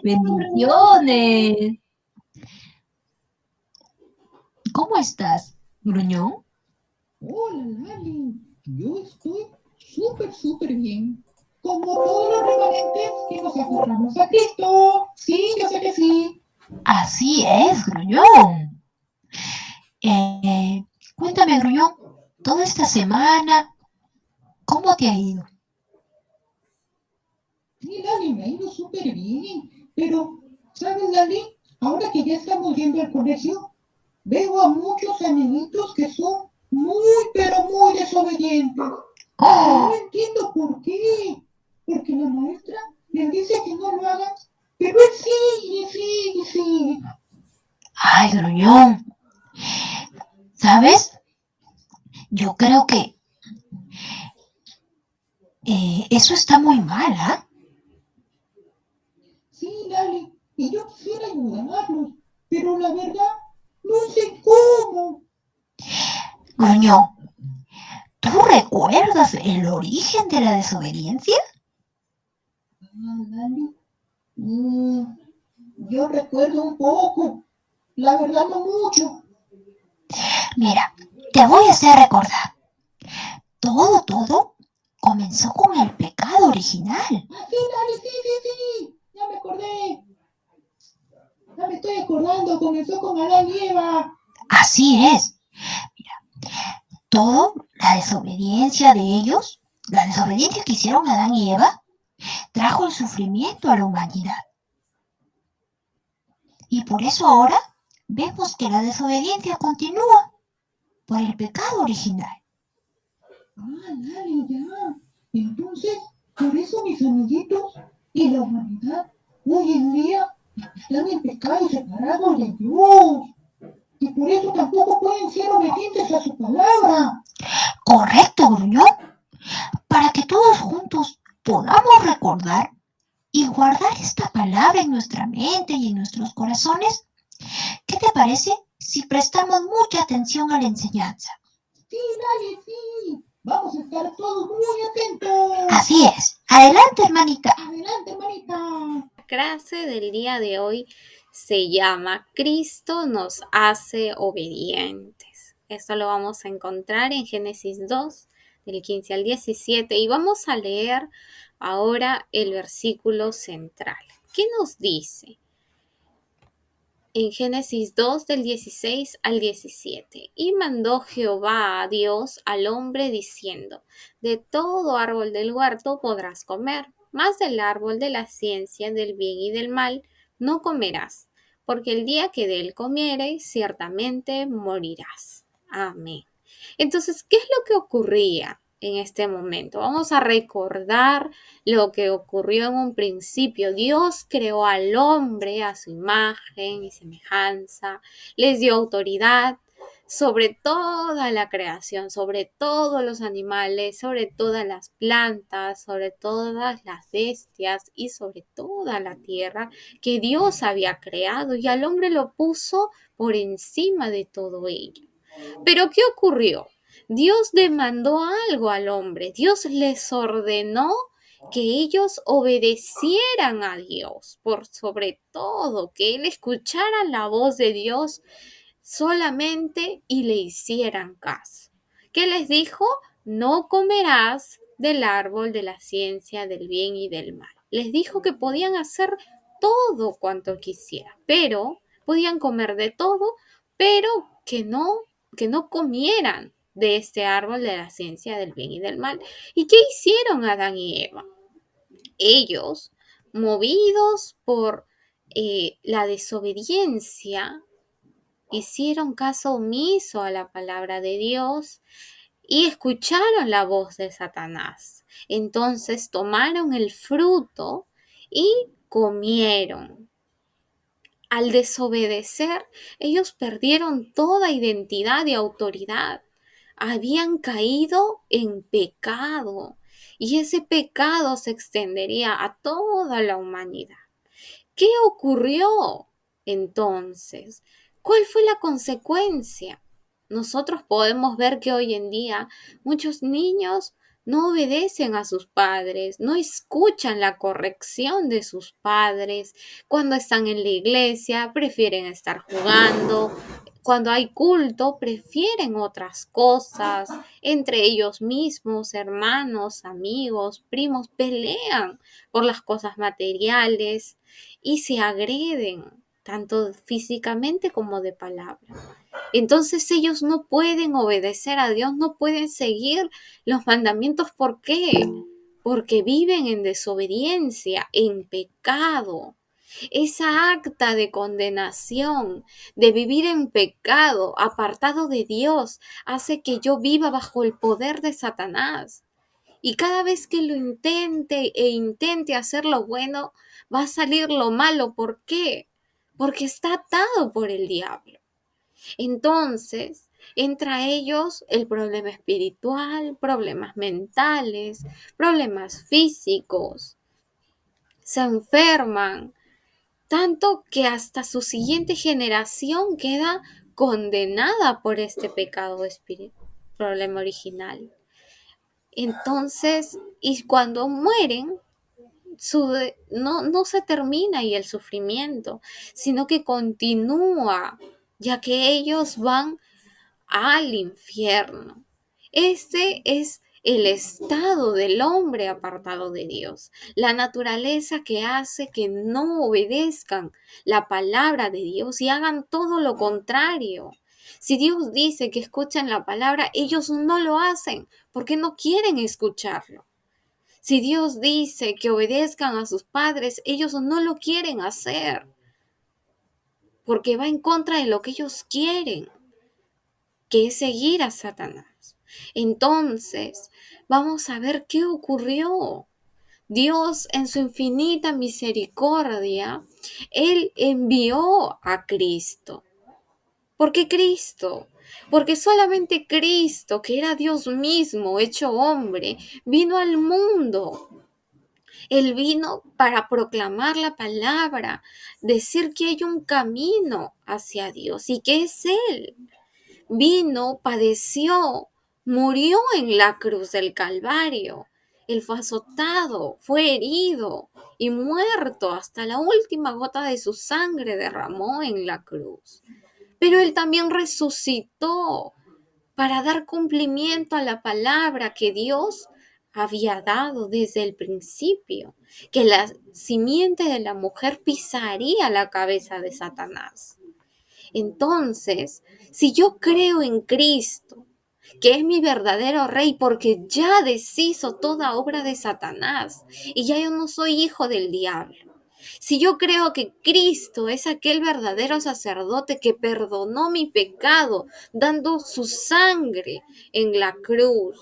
Bendiciones. ¿Cómo estás, gruñón? Hola, Lali. Yo estoy súper bien. Como todos los remanentes que nos aferramos a Cristo. Sí, yo sé que sí. Así es, gruñón. Eh, Cuéntame, gruñón, toda esta semana, ¿cómo te ha ido? Sí, Lali, me ha ido súper bien. Pero, ¿sabes, Lali? Ahora que ya estamos yendo al colegio, veo a muchos amiguitos que son muy desobedientes. Y no ¡Oh! entiendo por qué. Porque la maestra les dice que no lo hagan, pero él sigue. Ay, gruñón, ¿sabes? Yo creo que eso está muy mal, ¿ah? Sí, Lali, y yo quisiera ayudarlos, pero la verdad, no sé cómo. Gruñón, ¿tú recuerdas el origen de la desobediencia? Lali, mm, yo recuerdo un poco, la verdad no mucho. Mira, te voy a hacer recordar. Todo comenzó con el pecado original. Ah, sí, Lali, sí, ya me acordé. Ya me estoy acordando, comenzó con Adán y Eva. Así es. La desobediencia de ellos, la desobediencia que hicieron Adán y Eva, trajo el sufrimiento a la humanidad. Y por eso ahora vemos que la desobediencia continúa por el pecado original. Ah, Lali, ya. Entonces, por eso mis amiguitos y la humanidad hoy en día están en pecado separados de Dios. Y por eso tampoco pueden ser obedientes a su palabra. Correcto, gruñón, para que todos juntos podamos recordar y guardar esta palabra en nuestra mente y en nuestros corazones. ¿Qué te parece si prestamos mucha atención a la enseñanza? Sí, dale, sí. Vamos a estar todos muy atentos. Así es. Adelante, hermanita. Adelante, hermanita. La clase del día de hoy se llama Cristo nos hace obedientes. Esto lo vamos a encontrar en Génesis 2, del 15 al 17, y vamos a leer ahora el versículo central. ¿Qué nos dice? En Génesis 2 del 16 al 17. Y mandó Jehová a Dios al hombre diciendo, de todo árbol del huerto podrás comer, mas del árbol de la ciencia del bien y del mal no comerás, porque el día que de él comieres ciertamente morirás. Amén. Entonces, ¿qué es lo que ocurría en este momento? Vamos a recordar lo que ocurrió en un principio. Dios creó al hombre a su imagen y semejanza, les dio autoridad sobre toda la creación, sobre todos los animales, sobre todas las plantas, sobre todas las bestias y sobre toda la tierra que Dios había creado, y al hombre lo puso por encima de todo ello. Pero ¿qué ocurrió? Dios demandó algo al hombre. Dios les ordenó que ellos obedecieran a Dios por sobre todo, que él escuchara la voz de Dios solamente y le hicieran caso. ¿Qué les dijo? No comerás del árbol de la ciencia del bien y del mal. Les dijo que podían hacer todo cuanto quisieran, pero podían comer de todo, pero que no comieran de este árbol de la ciencia del bien y del mal. ¿Y qué hicieron Adán y Eva? Ellos, movidos por la desobediencia, hicieron caso omiso a la palabra de Dios y escucharon la voz de Satanás. Entonces tomaron el fruto y comieron. Al desobedecer, ellos perdieron toda identidad y autoridad. Habían caído en pecado y ese pecado se extendería a toda la humanidad. ¿Qué ocurrió entonces? ¿Cuál fue la consecuencia? Nosotros podemos ver que hoy en día muchos niños no obedecen a sus padres, no escuchan la corrección de sus padres. Cuando están en la iglesia, prefieren estar jugando. Cuando hay culto, prefieren otras cosas. Entre ellos mismos, hermanos, amigos, primos, pelean por las cosas materiales y se agreden, tanto físicamente como de palabra. Entonces ellos no pueden obedecer a Dios, no pueden seguir los mandamientos. ¿Por qué? Porque viven en desobediencia, en pecado. Esa acta de condenación, de vivir en pecado, apartado de Dios, hace que yo viva bajo el poder de Satanás. Y cada vez que lo intente hacer lo bueno, va a salir lo malo. ¿Por qué? Porque está atado por el diablo. Entonces, entra a ellos el problema espiritual, problemas mentales, problemas físicos, se enferman, tanto que hasta su siguiente generación queda condenada por este pecado espiritual, problema original. Entonces, y cuando mueren, no se termina ahí el sufrimiento, sino que continúa, ya que ellos van al infierno. Este es el estado del hombre apartado de Dios, la naturaleza que hace que no obedezcan la palabra de Dios y hagan todo lo contrario. Si Dios dice que escuchen la palabra, ellos no lo hacen porque no quieren escucharlo. Si Dios dice que obedezcan a sus padres, ellos no lo quieren hacer porque va en contra de lo que ellos quieren, que es seguir a Satanás. Entonces, vamos a ver qué ocurrió. Dios, en su infinita misericordia, Él envió a Cristo. ¿Por qué Cristo? Porque solamente Cristo, que era Dios mismo, hecho hombre, vino al mundo. Él vino para proclamar la palabra, decir que hay un camino hacia Dios y que es Él. Vino, padeció, murió en la cruz del Calvario. Él fue azotado, fue herido y muerto, hasta la última gota de su sangre derramó en la cruz. Pero Él también resucitó para dar cumplimiento a la palabra que Dios había dado desde el principio, que la simiente de la mujer pisaría la cabeza de Satanás. Entonces, si yo creo en Cristo, que es mi verdadero rey, porque ya deshizo toda obra de Satanás y ya yo no soy hijo del diablo. Si yo creo que Cristo es aquel verdadero sacerdote que perdonó mi pecado dando su sangre en la cruz,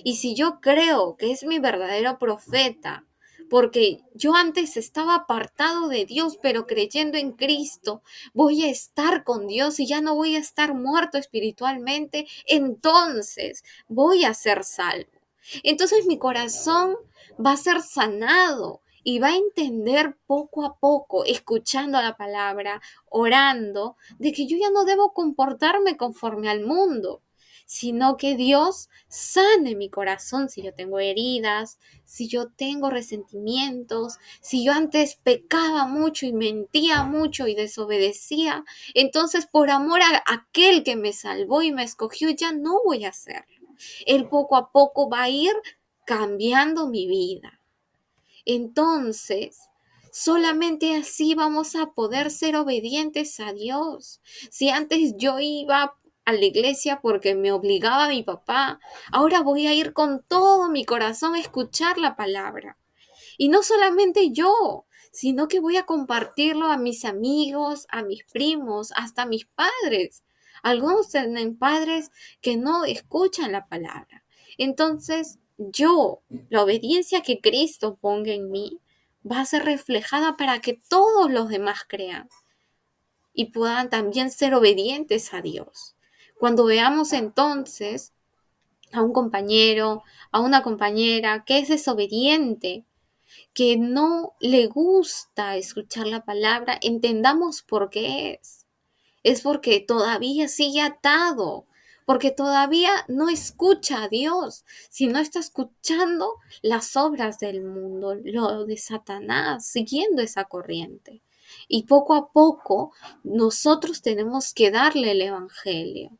y si yo creo que es mi verdadero profeta, porque yo antes estaba apartado de Dios, pero creyendo en Cristo, voy a estar con Dios y ya no voy a estar muerto espiritualmente, entonces voy a ser salvo. Entonces mi corazón va a ser sanado y va a entender poco a poco, escuchando la palabra, orando, de que yo ya no debo comportarme conforme al mundo, sino que Dios sane mi corazón si yo tengo heridas, si yo tengo resentimientos, si yo antes pecaba mucho y mentía mucho y desobedecía, entonces por amor a aquel que me salvó y me escogió, ya no voy a hacerlo. Él poco a poco va a ir cambiando mi vida. Entonces, solamente así vamos a poder ser obedientes a Dios. Si antes yo iba a la iglesia porque me obligaba mi papá, ahora voy a ir con todo mi corazón a escuchar la palabra. Y no solamente yo, sino que voy a compartirlo a mis amigos, a mis primos, hasta a mis padres. Algunos tienen padres que no escuchan la palabra. Entonces, la obediencia que Cristo ponga en mí, va a ser reflejada para que todos los demás crean y puedan también ser obedientes a Dios. Cuando veamos entonces a un compañero, a una compañera que es desobediente, que no le gusta escuchar la palabra, entendamos por qué es. Es porque todavía sigue atado, porque todavía no escucha a Dios, sino está escuchando las obras del mundo, lo de Satanás, siguiendo esa corriente. Y poco a poco nosotros tenemos que darle el evangelio,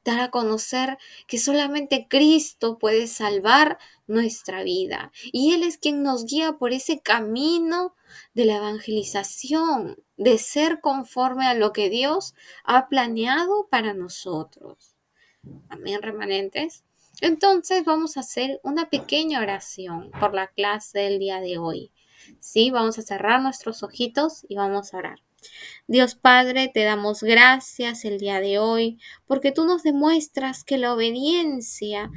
dar a conocer que solamente Cristo puede salvar nuestra vida. Y Él es quien nos guía por ese camino de la evangelización, de ser conforme a lo que Dios ha planeado para nosotros. Amén, remanentes. Entonces vamos a hacer una pequeña oración por la clase del día de hoy. Sí, vamos a cerrar nuestros ojitos y vamos a orar. Dios Padre, te damos gracias el día de hoy porque tú nos demuestras que la obediencia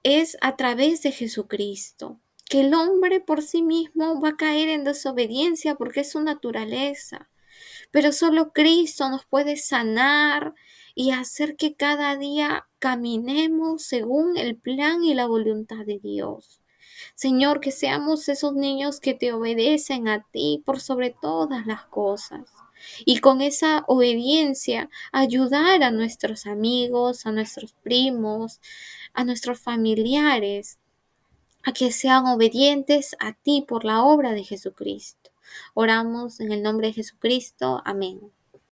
es a través de Jesucristo, que el hombre por sí mismo va a caer en desobediencia porque es su naturaleza, pero solo Cristo nos puede sanar y hacer que cada día caminemos según el plan y la voluntad de Dios. Señor, que seamos esos niños que te obedecen a ti por sobre todas las cosas. Y con esa obediencia ayudar a nuestros amigos, a nuestros primos, a nuestros familiares, a que sean obedientes a ti por la obra de Jesucristo. Oramos en el nombre de Jesucristo. Amén.